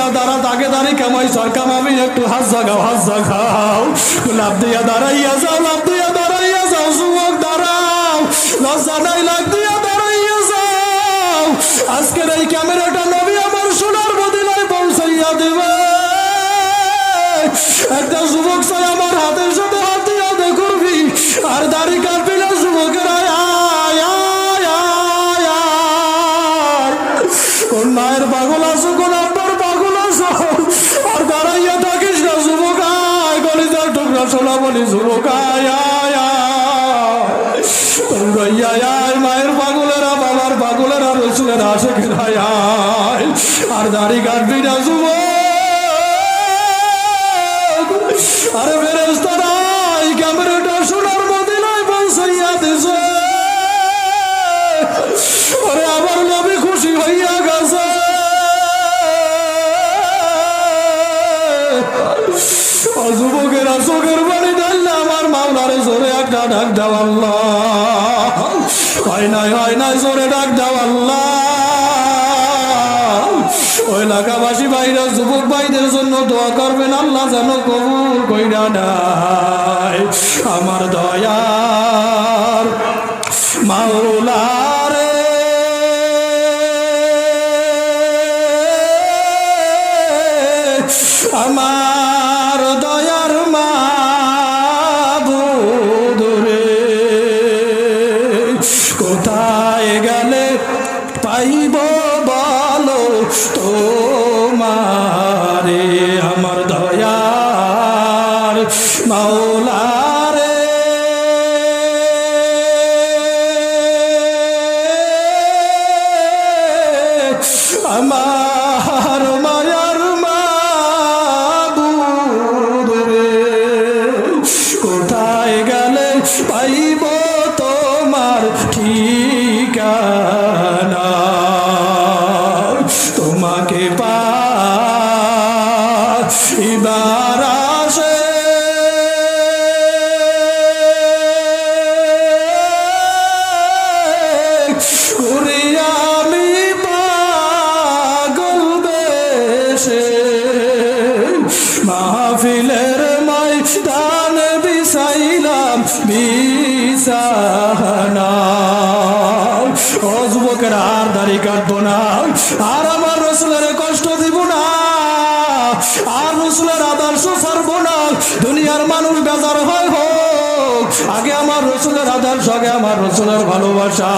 যুবকেরা দাঁড়া তাকে দাঁড়িয়ে কামাই সরকার আমি একটু হাত জাগাও লাভ দিয়া দাঁড়াইয়া যাও লাভ দিয়া দাঁড়াইয়া যাও যুবক দাঁড়াও লজ্জা নাই লাভ দিয়া দাঁড়াইয়া যাও আজকের এই ক্যামেরাটা নবী আমার সোনার মদিনায় পৌঁছাইয়া দেবে একটা যুবক চাই আমার হাতের সাথে হাত দিয়া দেখবি আর দাড়ি কাটবি না যুবকেরা কোন মায়ের পাগল আছো কোন আব্বার পাগল আছো আর দাঁড়াইয়া থাকিস না যুবক আয় গলিজার টুকরা সোনা বলি যুবক আয় মায়ের পাগলেরা বাবার পাগলেরা রসুলেরা আসে আয় আর দাড়ি কাটবি না যুবক আরে ফেরেশতা নাই ক্যামেরাটা সোনার মদিনায় পৌঁছাইয়া দিছে আরে আমার নবী খুশি হইয়া গেছে যুবকেরা চোখের পানি ঢাললে আমার মাওলারে জোরে একটা ডাক দাও আল্লাহ হয় নাই জোরে ডাক দাও আল্লাহ ওই এলাকাবাসী ভাইরা যুবক ভাইদের জন্য দোয়া করবেন আল্লাহ যেন কবুল কইরা নাই আমার দয়ার মাওলারে আমার দয়ার মাবুদ রে কোথায় গেলে পাইব বলো তোমারে আমার দয়ার মাওলারে আমার মায়ার মাবুদ রে কোথায় গেলে পাইব তোমার ঠিকানা তোমাকে পাইবার আসে আমি পাগল বেশে মাহফিলের ময়দান বিছাইলাম বিছানা ও যুবকেরা আর দাড়ি কাটবো না আর আমার রসুলের কষ্ট দিব না আর রসুলের আদর্শ ছাড়বো না দুনিয়ার মানুষ বেজার হয় হোক আগে আমার রসুলের আদর্শ আগে আমার রসুলের ভালোবাসা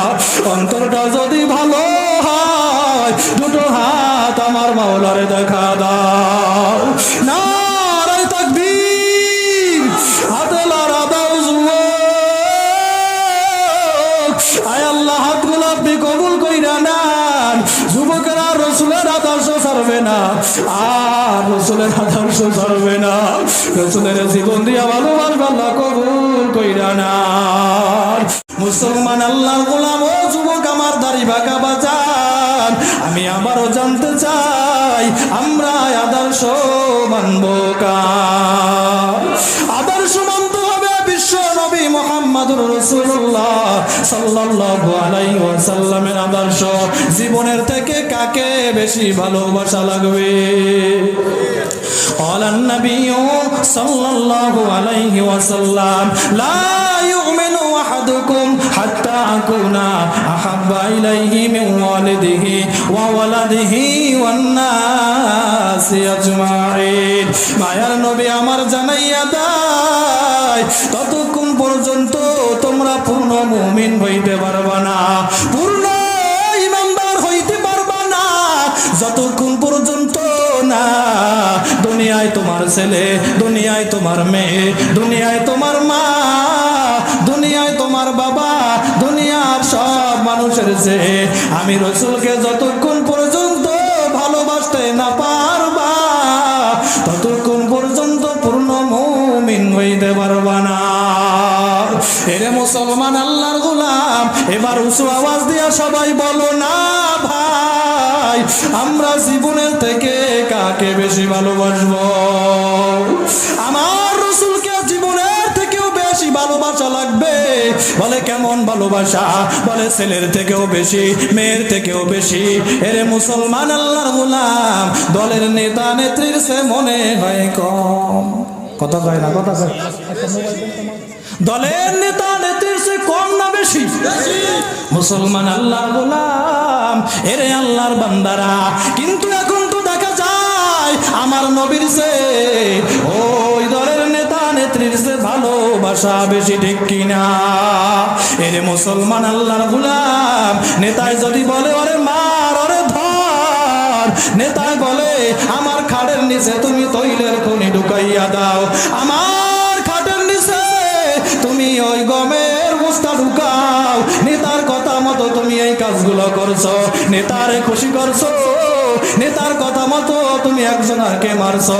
অন্তরটা যদি ভালো হয় দুটো হাত আমার মাওলারে দেখা দাও নারায়ে তাকবীর হাতে লড়া দাও যুবক আয় আল্লাহ হাতগুলো আপনি কবুল কইরা নেন যুবকেরা রসুলের আদর্শ ছাড়বে না আর রসুলের আদর্শ ছাড়বে না রসুলের জীবন দিয়া ভালোবাসবে আল্লাহ কবুল কইরা নেন মুসলমান আল্লাহর গোলাম ও যুবক আমার দাড়ি বাঁকা বাজান আমি আবারও জানতে চাই আমরা আদর্শ মানব কার আদর্শ মানতে হবে বিশ্ব নবী মুহাম্মদুর রাসূলুল্লাহ সাল্লাল্লাহু আলাইহি ওয়াসাল্লামের আদর্শ জীবনের থেকে কাকে বেশি ভালোবাসা লাগবে قال النبي صلى الله عليه وسلم لا يؤمن أحدكم حتى أكون أحب إليه من والده وولده والناس أجمعين মায়ার নবী আমার জানাইয়া দেয় ততক্ষণ পর্যন্ত তোমরা পূর্ণ মুমিন হইতে পারবা না পূর্ণ ঈমানদার হইতে পারবা না যতক্ষণ পর্যন্ত না দুনিয়ায় তোমার ছেলে দুনিয়ায় তোমার মেয়ে দুনিয়ায় তোমার মা দুনিয়ায় তোমার বাবা দুনিয়ার সব মানুষের চেয়ে আমি রাসূলকে যতক্ষণ পর্যন্ত ভালোবাসতে না পারবা ততক্ষণ পর্যন্ত পূর্ণ মুমিন হইতে পারবা না এরে মুসলমান আল্লাহর গোলাম এবার উঁচু আওয়াজ দিয়া সবাই বলো না ভাই আমরা জীবনের থেকে কাকে বেশি ভালোবাসবো আমার রাসূলকে জীবনের থেকেও বেশি ভালোবাসা লাগবে বলে কেমন ভালোবাসা, বলে ছেলের থেকেও বেশি, মেয়ের থেকেও বেশি। এরে মুসলমান আল্লাহর গোলাম, দলের নেতা নেত্রীর সে মনে হয় কম। কথা কয় না, কথা কয়। দলের নেতা নেত্রীর সে কম না বেশি? মুসলমান আল্লাহর গোলাম, এরে আল্লাহর বান্দারা। কিন্তু এখন তো দেখা যায় আমার নবীর সে ওই দলের নেতা নেত্রীর সে ভালোবাসা বেশি, ঠিক কিনা? এরে মুসলমান আল্লাহর গোলাম, নেতায় যদি বলে ওরে মার, ওরে ধর, নেতায় বলে আমার খাটের নিচে তুমি তৈলের খনি ঢুকাইয়া দাও, আমার খাটের নিচে তুমি ওই গমের বস্তা ঢুকাও, নেতার কথা মতো তুমি এই কাজগুলো করছো, নেতারে খুশি করছো, নেতার কথা মতো তুমি একজনকে মারছো,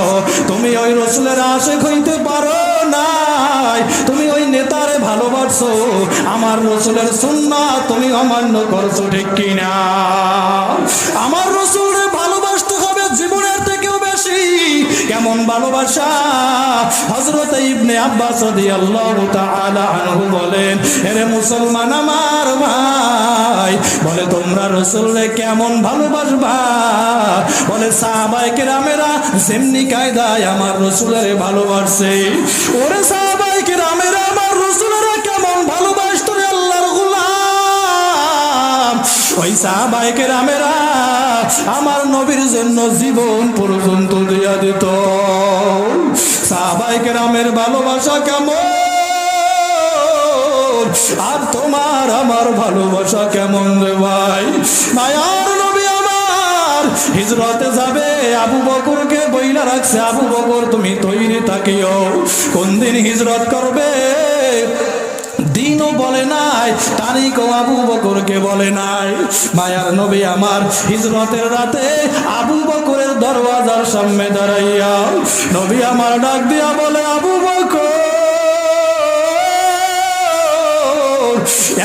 তুমি ওই রসুলের আশিক হইতে পারো নাই, তুমি ওই নেতারে ভালোবাসছো, আমার রসুলের সুন্নাত তুমি অমান্য করছো, ঠিক কিনা? আমার রসুলের ভালোবাসতে হবে জীবনের থেকেও বেশি। কেমন ভালোবাসা? হযরত ইবনে আব্বাস রাদিয়াল্লাহু তাআলা আনহু বলেন, এরে মুসলমান আমার ভাই, বলে তোমরা রাসূলকে কেমন ভালোবাসবা? বলে সাহাবায়ে কেরামেরা যেমনি কায়দায় আমার রাসূলের ভালোবাসে, ওরে সাহাবায়ে কেরামেরা আমার রাসূলের কেমন ভালোবাসতো রে আল্লাহর গোলাম। ওই সাহাবায়ে কেরামেরা আমার নবীর জন্য জীবন পর্যন্ত দিয়া দিত। সাহাবায়ে কেরামের ভালোবাসা কেমন, আর তোমার আমার ভালোবাসা কেমন রে ভাই? মায়ার নবী আমার হিজরতে যাবে, আবু বকরকে বইলা রাখছে, আবু বকর তুমি তৈরি থাকিও, কোন দিন হিজরত করবে দিনও বলে নাই, তারিখও আবু বকরকে বলে নাই। মায়ার নবী আমার হিজরতের রাতে আবু বকরের দরওয়াজার সামনে দাঁড়াইয়া নবী আমার ডাক দিয়া বলে, আবু বকর।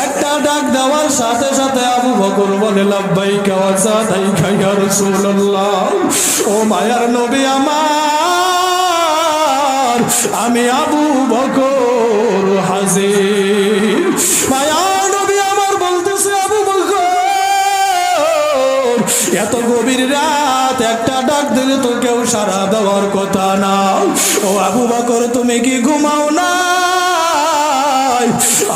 একটা ডাক দেওয়ার সাথে সাথে আবু বকর বলে, লাব্বাইকা ওয়া সাদাইকা ইয়া রাসূলুল্লাহ। ও মায়ার নবী আমার, আমি আবু বকর হাজির। মায়ার নবী আমার বলতেছে, আবু বকর, এত গভীর রাত একটা ডাক দিলে তো কেউ সাড়া দেওয়ার কথা না, ও আবু বকর তুমি কি ঘুমাও না?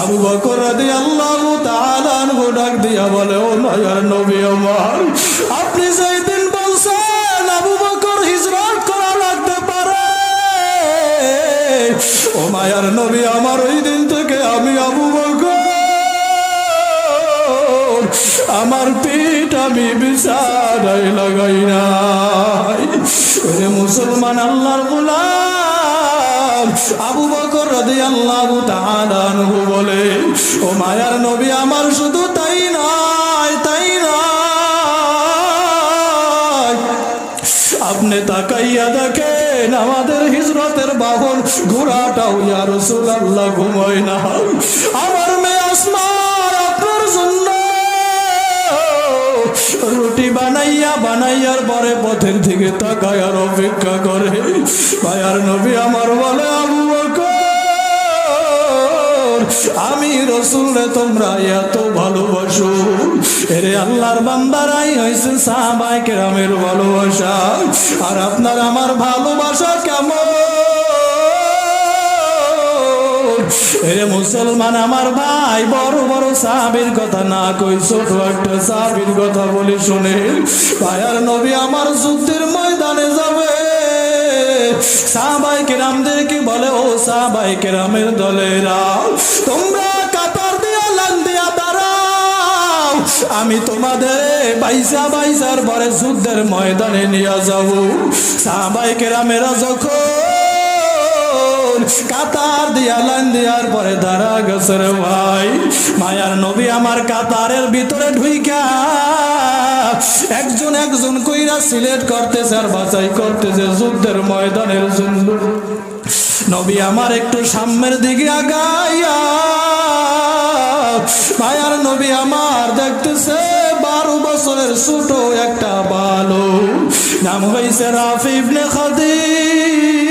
আবু বকর রাদিয়াল্লাহু তাআলা আনহু ডাক দিয়া বলে, ও মায়ার নবী আমার, আপনি যেই দিন বলছেন আবু বকর হিজরত করা লাগতে পারে, ও মায়ার নবী আমার, ওই দিন থেকে আমি আবু বকর আমার পিঠ আমি বিছানায় লাগাই নাই। ওরে মুসলমান আল্লাহর গোলাম, আবু বকর রাদিয়াল্লাহু তাআলা আনহু বলে, ও মায়ার নবী আমার, শুধু তাই নয়, তাই নয়, আপনি তাকাইয়া দেখেন আমাদের হিজরতের বাহন ঘোড়াটাও ইয়া রাসূলুল্লাহ ঘুমায় না। আমার মেয়ে আসমা আপনার জন্য রুটি বানাইয়ার পরে পথের দিকে তাকায় আর অপেক্ষা করে। মায়ার নবী আমার বলে, আবু বকর, আমি রাসূলকে তোমরা এত ভালোবাসো, এরে আল্লাহর বান্দারাই হইছে সাহাবায়ে কেরামের ভালোবাসা। আর আপনার আমার ভালোবাসা কেমন? এরে মুসলমান আমার ভাই, বড় বড় সাহাবীর কথা না কই, ছোট একটা সাহাবীর কথা বলি শুনে। মায়ার নবী আমার যুদ্ধের ময়দানে যাবে, সাহাবায়ে কেরামদেরকে বলে, ও সাহাবায়ে কেরামের দলেরা, তোমরা কাতার দিয়া লাইন দিয়া দাঁড়াও, আমি তোমাদের বাইসার পরে যুদ্ধের ময়দানে নিয়ে যাব। সাহাবায়ে কেরামেরা যখন কাতার দিয়া লাইন দেওয়ার পরে দাঁড়া গেছে রে ভাই, মায়ার নবী আমার কাতারের ভিতরে ঢুইকা একজন একজন কইরা সিলেক্ট করতেছে আর বাছাই করতেছে যুদ্ধের ময়দানের জন্য। নবী আমার একটু সামনের দিকে আগাইয়া, মায়ার নবী আমার দেখতেছে 12 বছরের ছোট একটা বালক, নাম হইছে রাফি ইবনে খাদিজ।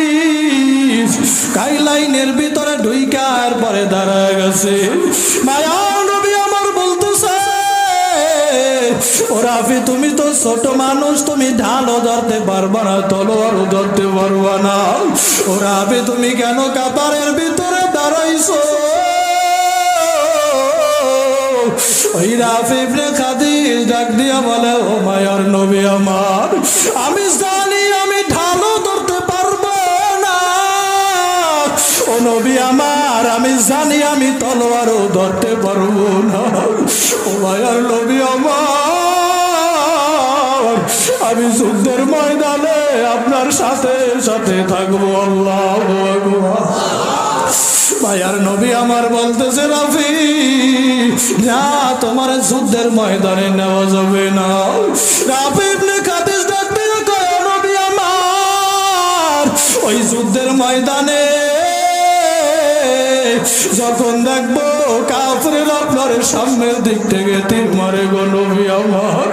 গাইলাইনের ভিতরে ঢুইকা এরপরে দাঁড়ায় গেছে। মায়ার নবী আমার বলতেছে, ও রাফি তুমি তো ছোট মানুষ, তুমি ঢালও ধরতে পারবা না, তলোয়ারও ধরতে পারবা না। ও রাফি তুমি কেন কাতারের ভিতরে দাঁড়াইছো? ওই রাফি ইবনে খাদিজ ডাক দিয়া বলে, ও মায়ার নবী আমার, আমি জানি আমি ঢালও ধরতে পারবো না। ও নবী আমার, আমি জানি আমি তলোয়ারও ধরতে পারবো না। ও মায়ার নবী আমার, আমি যুদ্ধের ময়দানে আপনার সাথে সাথে থাকবো। আল্লাহু আকবার। মায়ার নবী আমার বলতেছে, রাফি না, তোমার যুদ্ধের ময়দানে নেওয়া যাবে না। রাফি ইবনে খাদিজ ডাক দিয়ে কয়, নবী আমার, ওই যুদ্ধের ময়দানে যখন দেখবো কাফের আপনার সামনের দিক থেকে তীর মারে গো নবী আমার,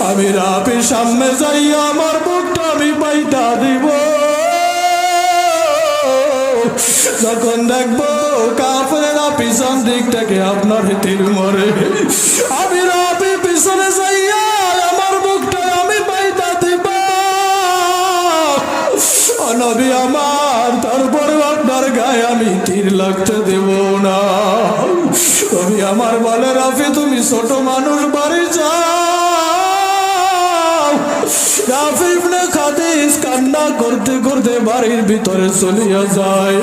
আমি রাফির সামনে যাইয়া আমার বুকটা আমি পাইটা দিব। যখন দেখবো কাফেরেরা পিছন দিক থেকে আপনার তীর মারে, আমি রাফি পিছনে যাইয়া আমার বুকটা আমি পাইটা দিব। ও নবী আমার, তারপরে আপনার গায়ে আমি তীর লাগতে দেব না। নবী আমার বলে, রাফি তুমি ছোট মানুষ, বাড়ি যাও। রাফি ইবনে খাদিজ কান্না করতে করতে বাড়ির ভিতরে চলিয়া যায়।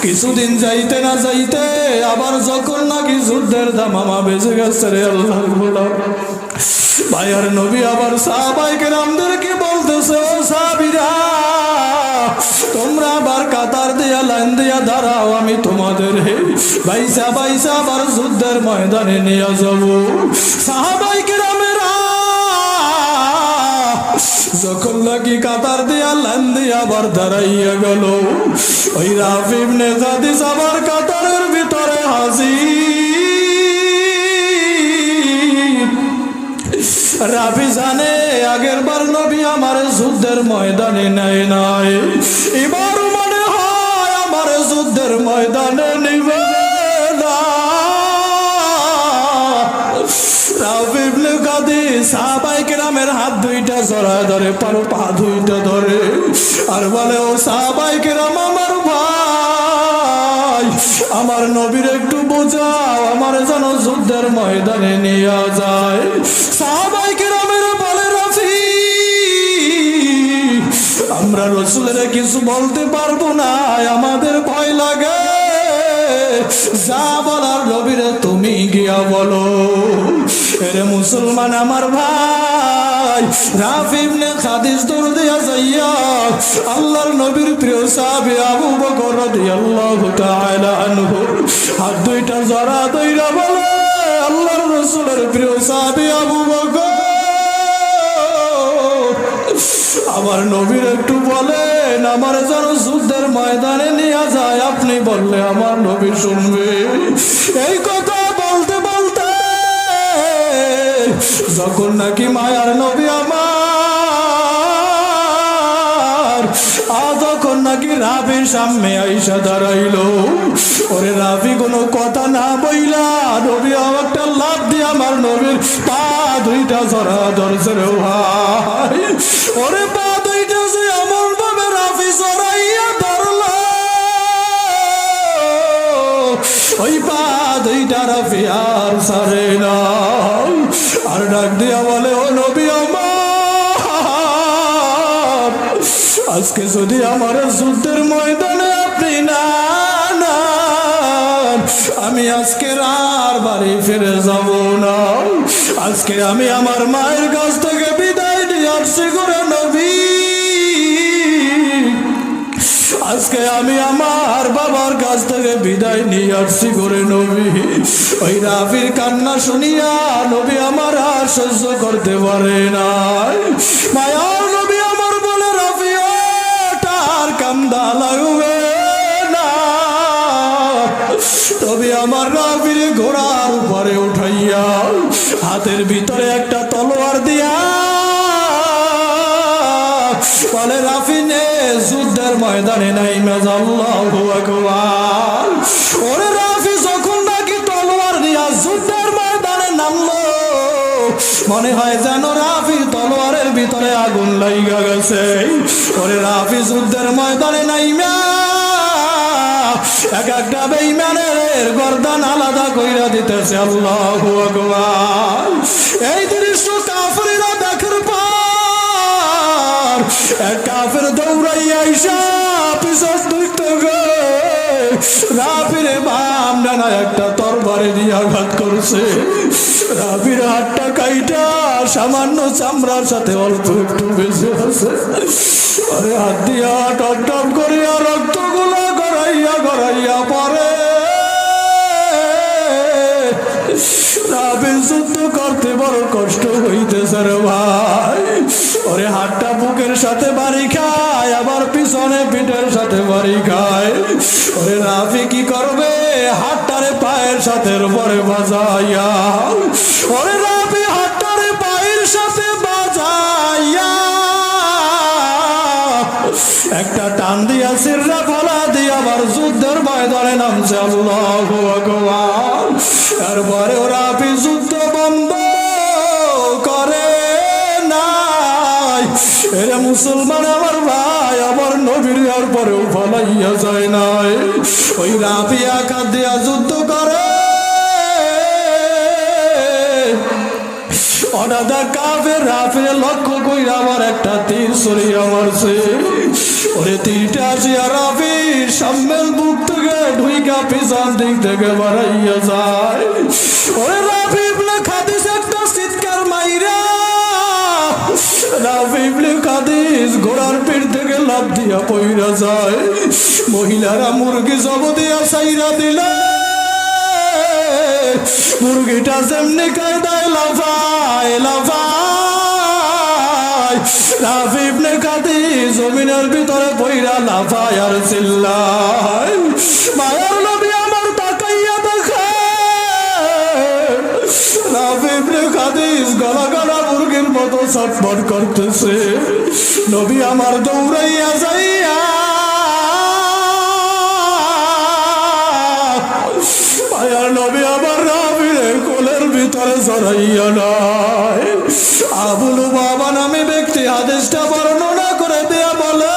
কিছুদিন যাইতে না যাইতে আবার যখন নাকি যুদ্ধের দামামা বেজে গেছে রে আল্লাহর গোলাম, ভাইয়ার নবী আবার সাহাবায়ে কেরামদেরকে বলতেছে, ও সাহাবীরা, তোমরা আবার কাতার দিয়া লাইন দিয়া দাঁড়াও, আমি তোমাদের বাইসা বাইসা আবার যুদ্ধের ময়দানে নিয়ে যাব। সাহাবায়ে কেরামেরা যখন নাকি কাতার দিয়া লাইন দিয়া আবার দাঁড়াইয়া গেল, ওই রাফি ইবনে খাদিজ আবার কাতারের ভিতরে হাজির। রাফি জানে আগের বার নবী আমার যুদ্ধের ময়দানে নেয় নাই, এবার মনে হয় আমার যুদ্ধের ময়দানে নিবে না। রাফি ইবনে খাদিজ সাহাবায়ে কেরামের হাত দুইটা জড়ায় ধরে, পা দুইটা ধরে আর বলে, ও সাহাবায়ে কেরাম আমার ভাই, আমার নবীর একটু বোঝাও, আমার যেন যুদ্ধের ময়দানে নিয়ে যায়। সাহাবায়ে কেরামেরা বলে, রাফি আমরা রাসূলের কিছু বলতে পারবো না, আমাদের ভয় লাগে, যা বলার নবীরে তুমি গিয়া বলো। এরে মুসলমান আমার ভাই, রাফি ইবনে খাদিজ দৌড় দিয়া যাইয়া আল্লাহর নবীর প্রিয় সাহাবী আবু বকর রাদিয়াল্লাহু তাআলা আনহু হাত দুইটা জড়া দইরা বলে, আল্লাহর রাসূলের প্রিয় সাহাবী আবু বকর, আমার নবীর একটু বলেন, আমার যেন যুদ্ধের ময়দানে নিয়ে যায়, আপনি বললে আমার নবী শুনবে। এই কথা বলতে বলতে যখন নাকি মায়ার নবী আমার যখন নাকি রাফির সামনে আইসা দাঁড়াইলো, ওরে রাফি কোনো কথা না বইলা নবী একটা লাফ দিয়ে আমার নবীর পা দুইটা জড়া ধরছে রে ভাই। ওরে পা দুইটা যে এমন ভাবে রাফি জড়াইয়া ধরল, ওই পা দুইটা রাফি আর ছাড়ে না। আর ডাক দিয়া বলে, ও নবী আমার, আজকে যদি আমার যুদ্ধের ময়দানে আপনি না আমি আজকে আর বাড়ি ফিরে যাব না। আজকে আমি আমার মায়ের কাছ থেকে বিদায় নিয়ে আসছি করে নবী, আজকে আমি আমার বাবার কাছ থেকে বিদায় নিয়ে আসছি করে নবী। ওই রাফির কান্না শুনিয়া নবী আমার আর সহ্য করতে পারে না। মায়ার নবী আমার বলে, রাফি তার কান্দা লাগবে না। তবে আমার রাফির ঘোড়ার উপরে উঠাইয়া হাতের ভিতরে একটা তলোয়ার দিয়া বলে রাফিনে যুদ্ধের ময়দানে নাইমা যাও। আল্লাহু আকবার। ওরে রাফি যখন নাকি তলোয়ার নিয়ে যুদ্ধের ময়দানে নামলো, মনে হয় যেন রাফির তলোয়ারের ভিতরে আগুন লাইগা গেছে। ওরে রাফি যুদ্ধের ময়দানে নাইমা এক একটা বেঈমানের গর্দান আলাদা কইরা দিতেছে। আল্লাহু আকবার। এই দৃশ্য কাফিররা দেখার পর এক কাফির দৌড়াইয়া আইসা পিছন ধরতে গিয়ে রাফির বাম ডানা একটা তরবারি দিয়ে আঘাত করছে। রাফির হাতটা কাইটা সামান্য চামড়ার সাথে অল্প একটু বেঁচে আছে। আরে হাত দিয়া টপ টপ করিয়া রক্তগুলো গড়াইয়া গড়াইয়া পরে। রাফির যুদ্ধ করতে বড় কষ্ট হইতেছে রে ভাই। ওরে হাতটা বুকের সাথে বাড়ি খায়, আবার পিছনে পিঠের সাথে বাড়ি খায়। ওরে রাফি কি করবে? হাতটারে পায়ের সাথে পরে বাজাইয়া, ওরে রাফি হাতটারে পায়ের সাথে বাজাইয়া একটা টান দিয়া সিররা ফলা দিয়ে আবার যুদ্ধের ময়দানে নামছে। আল্লাহু আকবার। তারপরে রাফি যুদ্ধ বন্ধ করে নাই। এরা মুসলমান আমার ভাই, আমার নবীর আর পরেও ফলাইয়া যায় নাই। ওই রাফি আঘাত দিয়া যুদ্ধ করে। অনাদা কাফের রাফির লক্ষ্য কইরা আমার একটা তীর সরিয়া মারছে। ওরে তীরটা আসিয়া রাফির সামনের বুক থেকে ঢুইকা পিছন দিক থেকে বাড়াইয়া যায়। ওরে রাফি ইবনে খাদিজ একটা চিৎকার মাইরা রাফি ইবনে খাদিজ ঘোড়ার পিঠ থেকে লাফ দিয়া পইরা যায়। মহিলারা মুরগি জব দিয়া সাইরা দিলে মুরগিটা যেমনি কায়দায় লাফায় লাফায়, রাফি ইবনে খাদিজ জমিনের ভিতরে পইরা লাফায় আর চিল্লায়। মায়ার নবী আমার তাকাইয়া দেখে রাফি ইবনে খাদিজ গলা গলা মুরগির মতো ছটফট করতেছে। নবী আমার দৌড়াইয়া যাইয়া মায়ার নবী আমার রাফির কোলের ভিতরে জড়াইয়া নাই। আবুল বাবা নামে ব্যক্তি হাদিসটা বর্ণনা করে দেয়া বলে,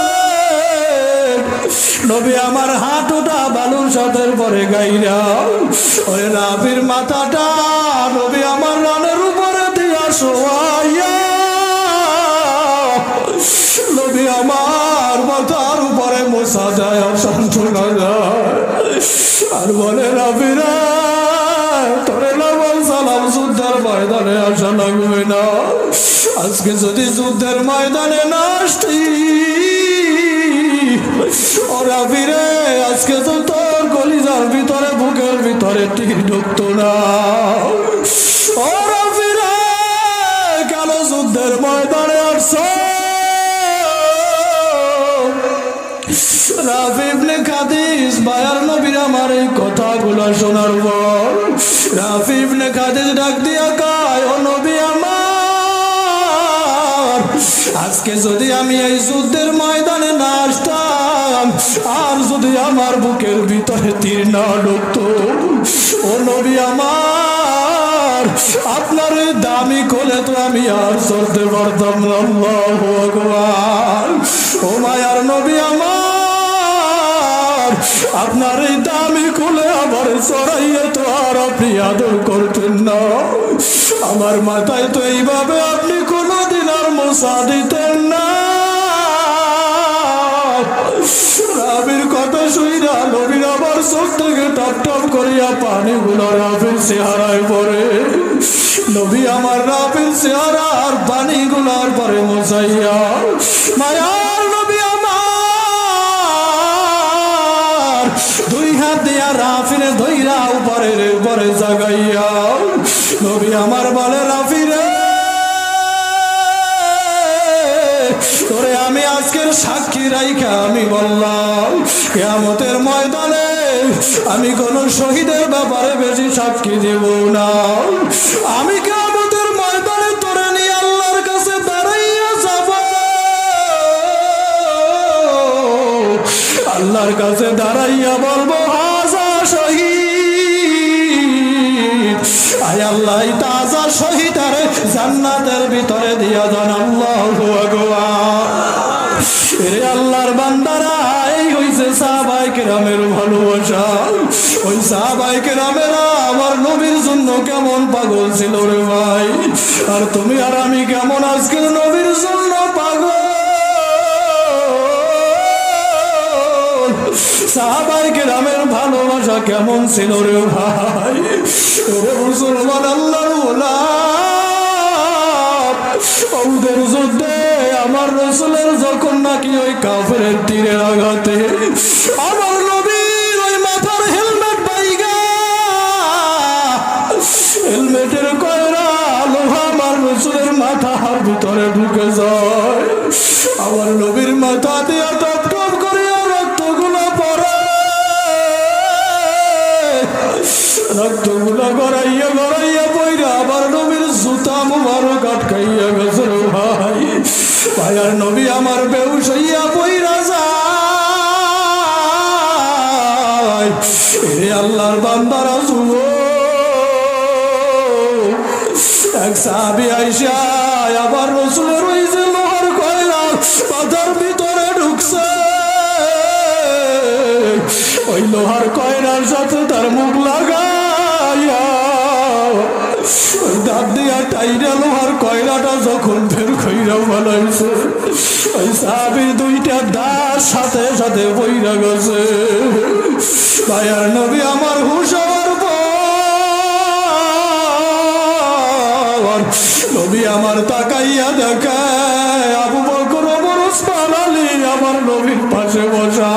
নবী আমার হাঁটুটা বালুর সাথের পরে গাইরা ওই রাফির মাথাটা নবী আমার রানের উপরে দিয়া শোয়াইয়া নবী আমার মাথার উপরে মোছা যায় আর সান্ত্বনা যায়। আর বলে রাফিরা তোরে লাল সালাম যুদ্ধের ময়দানে আসা লাগবে না। আজকে যদি যুদ্ধের ময়দানে না আসতি ও রাফিরে, আজকে তো তোর কলিজার ভিতরে বুকের ভিতরে তীর ঢুকতো না। ও রাফিরে কেন যুদ্ধের ময়দানে আসছো? রাফি ইবনে খাদিজ মায়ার নবীর আমার এই কথাগুলো শোনার পর রাফি ইবনে খাদিজ ডাক দিয়া কয়, ও নবী আমার, আজকে যদি আমি এই যুদ্ধের ময়দানে না আসতাম আর যদি আমার বুকের ভিতরে তীর না ঢুকতো, ও নবী আমার, আপনার দামি কোলে তো আমি আর চলতে পারতাম না। আল্লাহু আকবার। ও মায়ার নবী আমার, আপনার এই দামি কোলে আমার চড়াইয়া তো আর আপনি আদর করতেন না। আমার মাথায় তো এইভাবে আপনি কোনোদিন আর মোছা দিতেন না। রাফির কথা শুইরা নবীর আমার চোখ থেকে টপ টপ করিয়া পানিগুলো রাফির চেহারায় পড়ে। নবী আমার রাফির চেহারা আর পানিগুলোর পরে মোছাইয়া মায়ার নবী আমার দুই হাত দিয়া রাফিরে ধইরা উপরে জাগাইয়া নবী আমার বলে, রাফিরে তোরে আমি আজকের সাক্ষী রাইখা আমি বললাম কিয়ামতের ময়দানে আমি কোন শহীদের ব্যাপারে বেশি সাক্ষী দেব না। আমি কিয়ামতের ময়দানে তোরে নিয়ে আল্লাহর কাছে দাঁড়াইয়া যাব। আল্লাহর কাছে দাঁড়াইয়া বলবো হাজা শহীদ, আয় আল্লাহ তাজা শহীদ আর জান্নাতের ভিতরে দিয়া দেন। আল্লাহু আকবার। এরে আল্লাহর বান্দারা, এই হইছে সাহাবায়ে কেরামের ভালোবাসা। ওই সাহাবায়ে কেরামেরা আমার নবীর জন্য কেমন পাগল ছিল রে ভাই, আর তুমি আর আমি কেমন আজকের নবীর জন্য পাগল। সাহাবায়ে কেরামের ভালোবাসা কেমন ছিল রে ভাই। ওরে মুসলমান আল্লাহর গোলাম, ওদের যুদ্ধে আমার রাসূলের যখন নাকি ওই কাফেরের তীরের আঘাতে আমার নবীর ওই মাথার হেলমেট বাইগা, হেলমেটের কয়রা লোহা আমার রাসূলের মাথার ভিতরে ঢুকে যায়। আমার নবীর মাথা দিয়া টপ টপ করিয়া রক্তগুলো পড়ে, রক্তগুলো গড়াইয়া গড়াইয়া পইরা আমার নবীর জুতা মুবারক আটকাইয়া গেছে ভাই। ভাইয়ার নবী আমার বেহুশ হইয়া পইরা যায়। এরে আল্লাহর বান্দারা শুনো, এক সাহাবী আইসা আবার রাসূলের ওই যে লোহার কয়লা মাথার ভিতরে ঢুকছে, ওই লোহার কয়লার সাথে তার মুখ লাগাইয়া ওই দাঁত দিয়া টাইরা লোহার কয়লাটা যখন বের কইরা ফেলাইছে, ওই সাহাবীর দুইটা দাঁত সাথে সাথে বইরা গেছে। ভাইয়ার নবী আমার হুঁশ হওয়ার পর নবী আমার তাকাইয়া দেখে আবু বকর ওমর ওসমান আলী আমার নবীর পাশে বসা।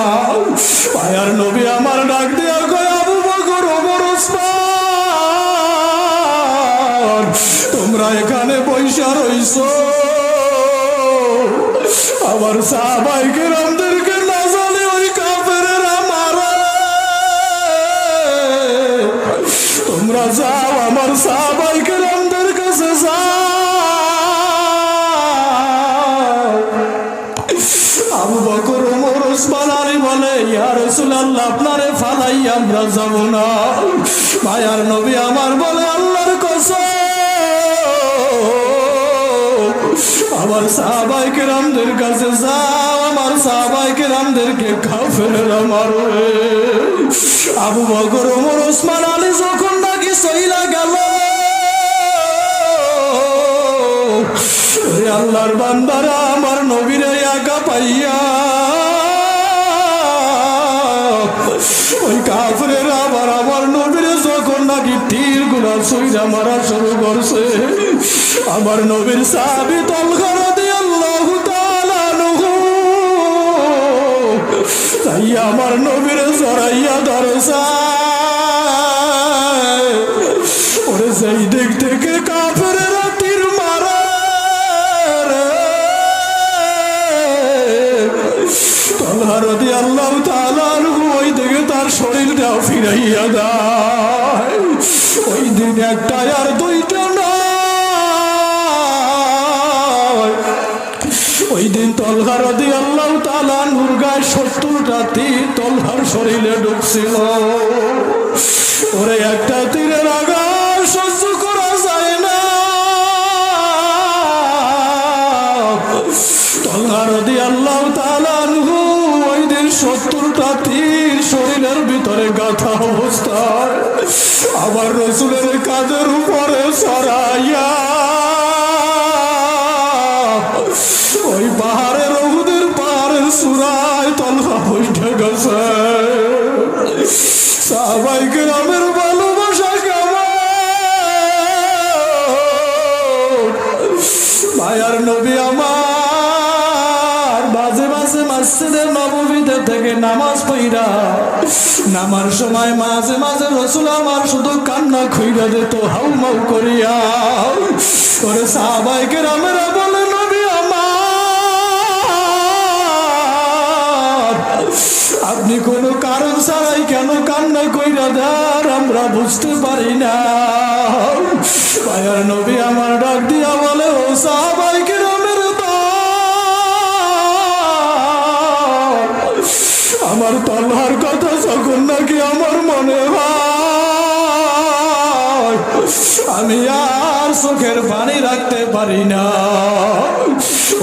ভাইয়ার নবী আমার ডাক দিয়া কয় আবু বকর ওমর ওসমান, তোমরা এখানে বইসা রইছো, আমার সাহাবায়ে কেরামদেরকে না জানে ওই কাফেরেরা মারে, তোমরা যাও আমার সাহাবায়ে কেরামদের কাছে যাও। আবু বকর ওমর ওসমান আলী বলে ইয়া রাসূলুল্লাহ, আপনারে ফালাই আমরা যাব না। মায়ার নবী আমার বলে আল্লাহর কসম, আমার সাহাবায়ে কেরামদের কাছে যাও, আমার সাহাবায়ে কেরামদেরকে কাফেররা মারবে। আবু বকর ওমর ওসমান আলী যখন নাকি চইলা গেল, আল্লাহর বান্দারা আমার নবীরে একা পাইয়া ওই কাফেররা আবার আমার নবীরে যখন নাকি তীর গুলা ছুঁইরা মারা শুরু করছে, আমার নবীর সাহাবী তালহা রাদিয়াল্লাহু তাআলা আনহু তাই আমার নবীরে জড়াইয়া ধরছে। ওরে সেই দিক থেকে কাফেররা তীর মারে, তালহা রাদিয়াল্লাহু তাআলা আনহু ওই দিকে তার শরীরটা ফিরাইয়া দেয়। ওই দিন একটা আর দুইটা নয়, ওই দিন তালহা রাদিয়াল্লাহু তাআলা আনহুর গায়ে 70টা তীর তালহার শরীরে ঢুকছিল। ওরে একটা তীরের আঘাত সহ্য করা যায় না, তালহা রাদিয়াল্লাহু তাআলা আনহু ওই দিন 70টা তীর শরীরের ভিতরে গাঁথা অবস্থায় আবার রাসূলের কাঁধের উপরে ছড়াইয়া ওই পাহাড়ের উহুদের পাহাড়ের চূড়ায় তালহা বসে গেছে। সাহাবায়ে কেরামের ভালোবাসা কেমন, মায়ার নবী আমার মাঝে মাঝে মসজিদে নববীতে থেকে নামাজ পড়া নামার সময় মাঝে মাঝে রাসূল আমার শুধু কান্না খুইরা দিত হাউমাউ করিয়া। ওরে সাহাবায়ে কেরামেরা বলে নবী আমার, আপনি কোনো কারণ ছাড়াই কেন কান্না কইরা দেন আমরা বুঝতে পারি না। মায়ার নবী আমার ডাক দিয়া বলে ও সাহাবায়ে কেরামের দল, আমার তলহার কথা যখন নাকি আমার মনে হয় আমি আর চোখের পানি রাখতে পারি না।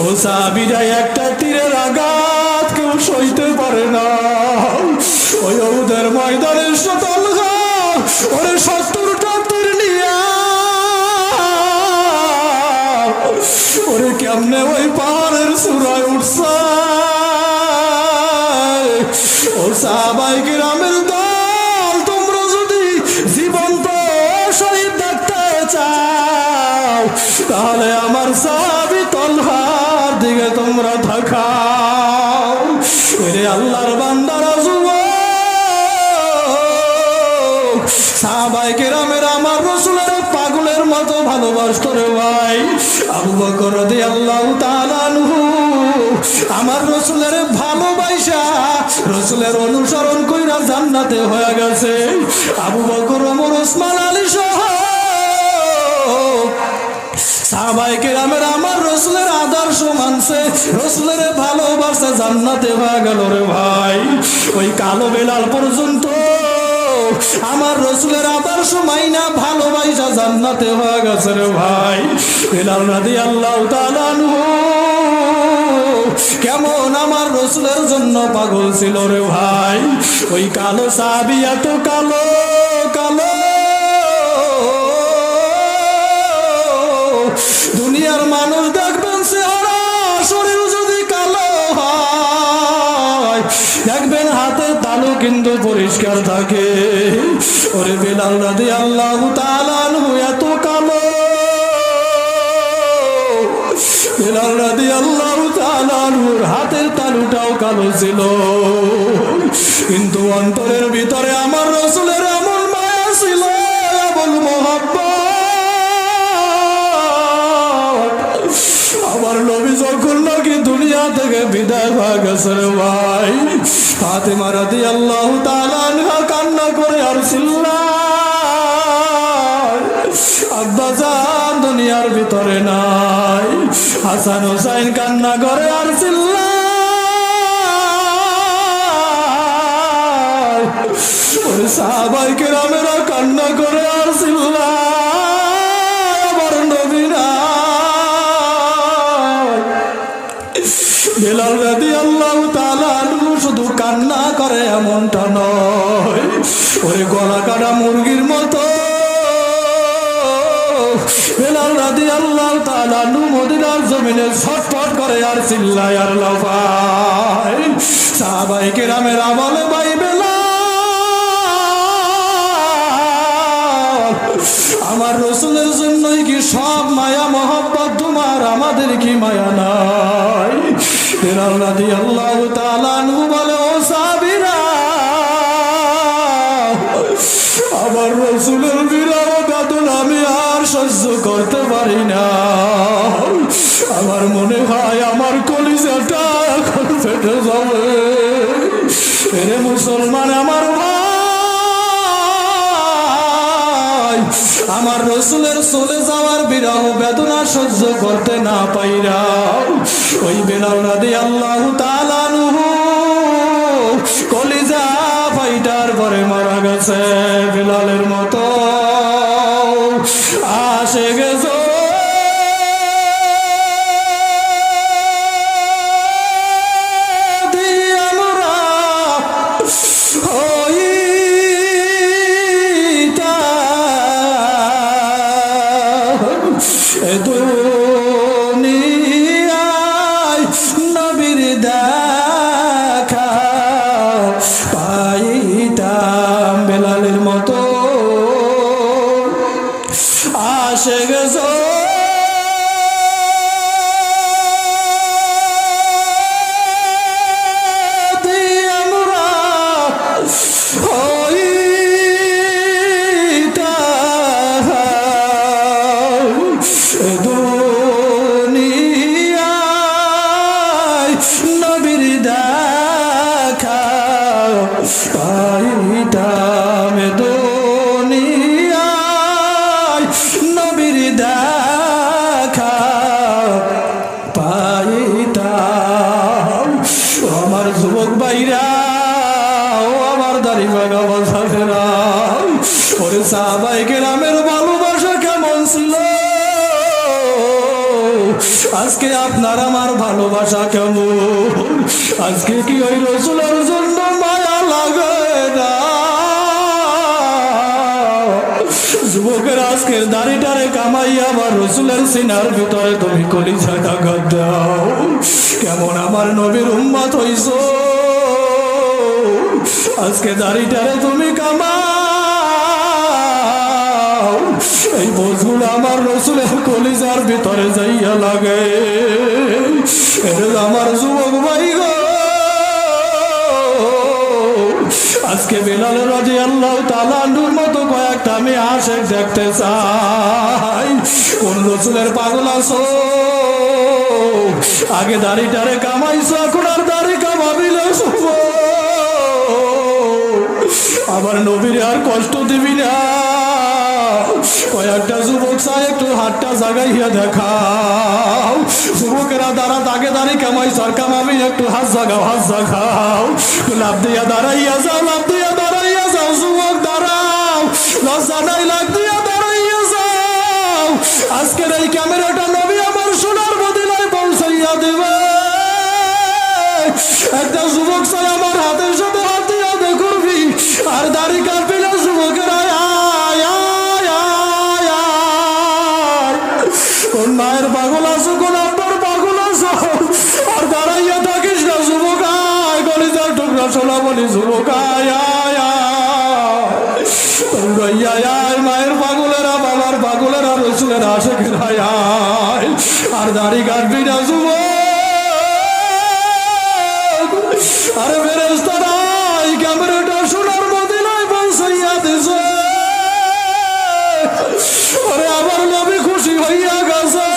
ও সাহাবীরা একটা তীরের আঘাত কেউ সইতে পারে না। ওই উহুদের ময়দানে তলহা ওরে 70টা তীর নিয়া ওরে কেমনে ওই পাহাড়ের চূড়ায় উঠছে। ও সাহাবায়ে কিরামের দল, তোমরা যদি জীবন্ত শহীদ দেখতে চাও তাহলে আমার সাহাবী তলহার দিকে তোমরা তাকাও। ওরে আল্লাহর বান্দারা যুবক, সাহাবায়ে কিরামের আমার রাসূলের পাগলের মতো ভালোবাসতো রে ভাই। আবু বকর রাদিয়াল্লাহু তাআলা আনহু আমার রাসূলের ভালোবাসা রাসূলের অনুসরণ কইরা জান্নাতে হয়ে গেছে। আবু বকর, ওমর, ওসমান, আলী সহ সাহাবায়ে কিরামের আমার রাসূলের আদর্শ মানছে, রাসূলের ভালোবাসা জান্নাতে হয়ে গেল রে ভাই। ওই কালো বেলাল পর্যন্ত আমার রাসূলের আদর্শ মাইনা ভালোবাসা জান্নাতে হয়ে গেছে রে ভাই। বেলাল রাদিয়াল্লাহু তাআলা আনহু কেমন আমার রাসূলের জন্য পাগল ছিল রে ভাই। ওই কালো সাহাবী এত কালো কালো দুনিয়ার মানুষ দেখবেন চেহারা শরীর যদি কালো হয় দেখবেন হাতের তালু কিন্তু পরিষ্কার থাকে। ওরে বেলাল রাদিয়াল্লাহু তাআলা আনহু এত কালো, বেলাল রাদিয়াল্লাহু তাআলা আনহুর হাতের তালুটাও কালো ছিল, কিন্তু অন্তরের ভিতরে আমার রাসূলের এমন মায়া ছিল, এমন মহব্বত। আমার নবী যখন নাকি দুনিয়া থেকে বিদায় হয়ে গেছে রে ভাই, ফাতেমা রাদিয়াল্লাহু তাআলা আনহা কান্না করে আর চিল্লায়, আব্বা জান দুনিয়ার ভিতরে নাই। হাসান হোসেন কান্না করে আর চিল্লায়, ওই সাহাবায়ে কেরামেরা কান্না করে আর চিল্লায়, আমার নবী নাই। বেলাল রাদিয়াল্লাহু তাআলা আনহু শুধু কান্না করে এমনটা নয়, ওরে গলা কাটা মুরগির মতো বেলাল রাদিয়াল্লাহু তাআলা আনহু মদিনার জমিনে ছটফট করে আর চিল্লায় আর লাফায়। সাহাবায়ে কেরামেরা বলে, ভাই বেলাল, আমার রাসূলের জন্যই কি সব মায়া মহব্বত তোমার, আমাদের কি মায়া নাই? বেলাল রাদিয়াল্লাহু তাআলা আনহু বলে, ও সাহাবীরা, আমার রাসূলের বিরহ বেদনা আমি আর সহ্য করতে পারি না। আমার মনে হয় আমার কলিজাটা এখন ফেটে যাবে। এরে মুসলমান আমার ভাই, আমার রাসূলের চলে যাওয়ার বিরহ বেদনা সহ্য করতে না পাইরা ওই বেলাল রাদিয়াল্লাহু তাআলা আনহু কলিজা ফাইটার পরে মারা গেছে। বেলালের মতো আসে গেছে দুনিয়ায় নবীর দেখা পাইতাম, বেলালের মতো আসে গেছো আমরা দুনিয়ায় নবীর দেখা পাইতাম, দুনিয়ায় নবীর দেখা পাইতাম। আমার যুবক ভাইরা, আজকে আপনার আমার ভালোবাসা কেমন? আজকে কি ওই রসুলের জন্য মায়া লাগে না? যুবকের আজকের দাড়িটারে কামাইয়া আবার রসুলের সিনার ভিতরে তুমি কলিজা আঘাত দাও। কেমন আমার নবীর উম্মত হইছো, আজকে দাড়িটারে তুমি কামাও, এই বোঝগুলো আমার রসুলের কলিজার ভিতরে যাইয়া লাগে। এটা আমার যুবক ভাই গো, আজকে বেলাল রাদিয়াল্লাহু তাআলা আনহুর মতো কয়েকটা আমি আশেক দেখতে চাই। কোন রসুলের পাগল আছো? আগে দাড়িটারে কামাইছো, এখন আর দাড়ি কামাবিলে আবার নবীর আর কষ্ট দিবি না। কয়েকটা যুবক চাই একটু হাতটা জাগাইয়া দেখাও। যুবকেরা দাঁড়া, তাকে দাঁড়ি কামাইছো আর কামাবি, একটু হাত জাগাও, হাত জাগাও। লাভ দিয়া দাঁড়াইয়া যাও, লাভ দিয়া দাঁড়াইয়া যাও। যুবক দাঁড়াও, লজ্জা নাই, লাভ দিয়া দাঁড়াইয়া যাও। আজকের এই ক্যামেরাটা নবী আমার সোনার মদিনায় পৌঁছাইয়া দেবে। একটা যুবক চাই আমার হাতের সাথে হাত দিয়া দেখবি, আর দাড়ি কাটবি না। যুবকেরা কোন মায়ের পাগল আছো, কোন আব্বার পাগল আছো, আর দাঁড়াইয়া থাকিস না। যুবক আয়, কলিজার টুকরা সোনা বলি, যুবক আয় মায়ের পাগলেরা, বাবার পাগলেরা, রসুলের আশেকের আয়, আর দাড়ি কাটবি না যুবক। আরে ফেরেশতারা এই ক্যামেরাটা সোনার মদিনায় পৌঁছাইয়া দিছে। আরে আমার নবী খুশি হইয়া গেছে।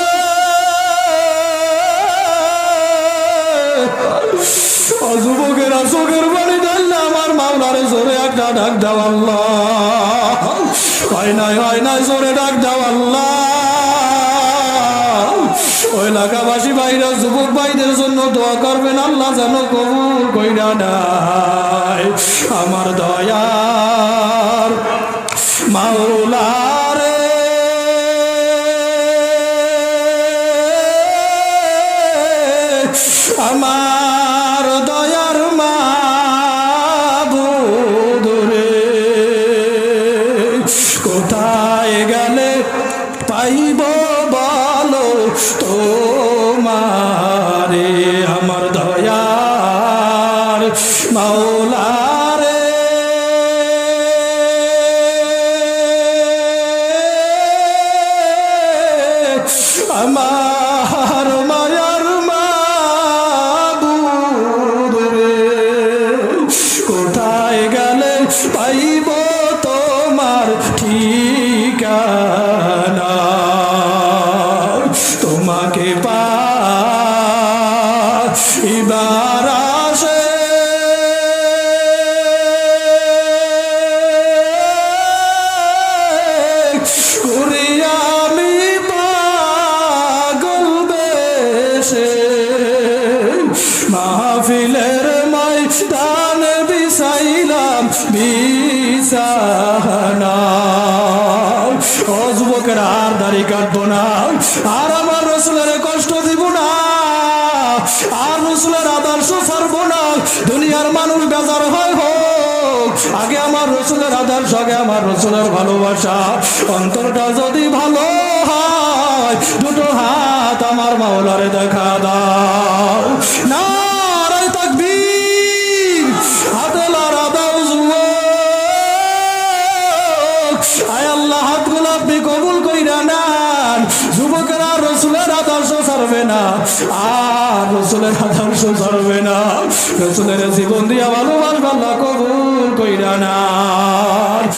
যুবকেরা চোখের পানি ঢাললে আমার মাওলারে জোরে একটা ডাক দাও আল্লাহ। হয় নাই জোরে ডাক দাও আল্লাহ। ওই এলাকাবাসী ভাইরা যুবক ভাইদের জন্য দোয়া করবেন, আল্লাহ যেন কবুল কইরা নাই। আমার দয়ার মাওলারে আমার দয়ার মাবুদ রে, কোথায় গেলে পাইব বলো তোমারে? আমার দয়ার মাওলা রে, আমার মায়ার মাবুদ রে, কোথায় গেলে পাইব তোমার ঠিকানা? তোমাকে পাইবার আশে করি আমি পাগল বেশে, মাহফিলের ময়দানে বিছাইলাম বিছানা। ও যুবকের আর দাড়ি কাটবো না, আর আমার রসুলের কষ্ট দিব না, আর রসুলের আদর্শ ছাড়বো না। দুনিয়ার মানুষ বেজার হয় হোক, আগে আমার রসুলের আদর্শ, আগে আমার রসুলের ভালোবাসা। অন্তরটা যদি ভালো হয়, দুটো হাত আমার মাওলারে দেখা দাও। নারায়ে তাকবীর, হাতে লড়া দাও যুবক। আয় আল্লাহ, হাতগুলো আপনি কবুল কইরা নেন। যুবকেরা রসুলের আদর্শ ছাড়বে না, আর রসুলের আদর্শ ছাড়বে না। রসুলের জীবন দিয়া ভালোবাসবা, আল্লাহ কবুল কইরা নেন।